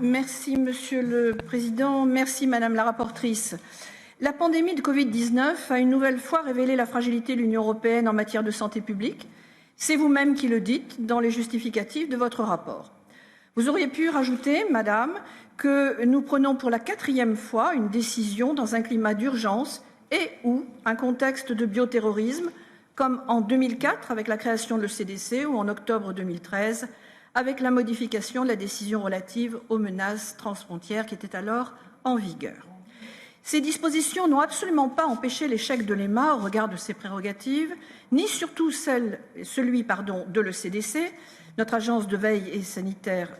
Merci, Monsieur le Président. Merci, Madame la rapporteure. La pandémie de Covid-19 a une nouvelle fois révélé la fragilité de l'Union européenne en matière de santé publique. C'est vous-même qui le dites dans les justificatifs de votre rapport. Vous auriez pu rajouter, Madame, que nous prenons pour la 4e fois une décision dans un climat d'urgence et ou un contexte de bioterrorisme, comme en 2004 avec la création de l'ECDC ou en octobre 2013 avec la modification de la décision relative aux menaces transfrontières qui était alors en vigueur. Ces dispositions n'ont absolument pas empêché l'échec de l'EMA au regard de ses prérogatives, ni surtout celui de l'ECDC, notre agence de veille sanitaire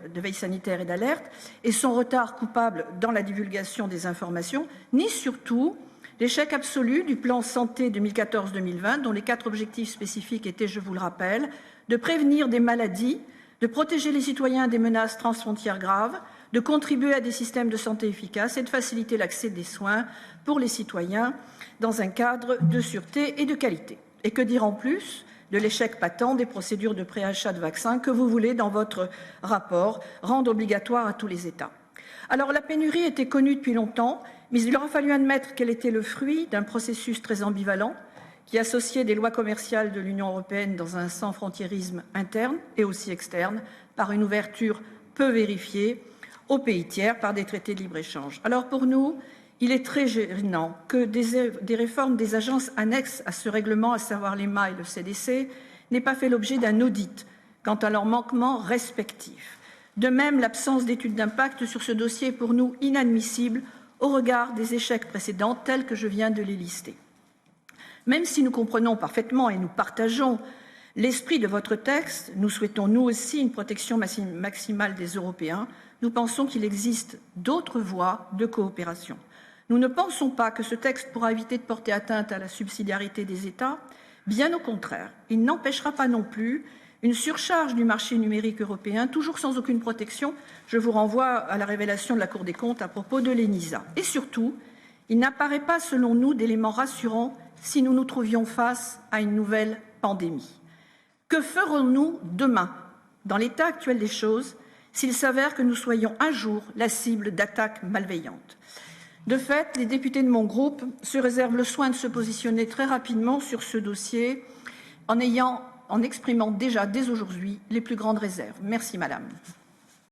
et d'alerte, et son retard coupable dans la divulgation des informations, ni surtout l'échec absolu du plan santé 2014-2020, dont les 4 objectifs spécifiques étaient, je vous le rappelle, de prévenir des maladies, de protéger les citoyens des menaces transfrontières graves, de contribuer à des systèmes de santé efficaces et de faciliter l'accès des soins pour les citoyens dans un cadre de sûreté et de qualité. Et que dire en plus de l'échec patent des procédures de préachat de vaccins que vous voulez, dans votre rapport, rendre obligatoires à tous les États. Alors la pénurie était connue depuis longtemps, mais il aura fallu admettre qu'elle était le fruit d'un processus très ambivalent qui associait des lois commerciales de l'Union européenne dans un sans-frontiérisme interne et aussi externe, par une ouverture peu vérifiée aux pays tiers par des traités de libre-échange. Alors pour nous, il est très gênant que des réformes des agences annexes à ce règlement, à savoir l'EMA et le CDC, n'aient pas fait l'objet d'un audit quant à leurs manquements respectifs. De même, l'absence d'études d'impact sur ce dossier est pour nous inadmissible au regard des échecs précédents tels que je viens de les lister. Même si nous comprenons parfaitement et nous partageons l'esprit de votre texte, nous souhaitons nous aussi une protection maximale des Européens, nous pensons qu'il existe d'autres voies de coopération. Nous ne pensons pas que ce texte pourra éviter de porter atteinte à la subsidiarité des États, bien au contraire. Il n'empêchera pas non plus une surcharge du marché numérique européen, toujours sans aucune protection. Je vous renvoie à la révélation de la Cour des comptes à propos de l'ENISA. Et surtout, il n'apparaît pas, selon nous, d'éléments rassurants si nous nous trouvions face à une nouvelle pandémie. Que ferons-nous demain, dans l'état actuel des choses, s'il s'avère que nous soyons un jour la cible d'attaques malveillantes? De fait, les députés de mon groupe se réservent le soin de se positionner très rapidement sur ce dossier en exprimant déjà dès aujourd'hui les plus grandes réserves. Merci, Madame.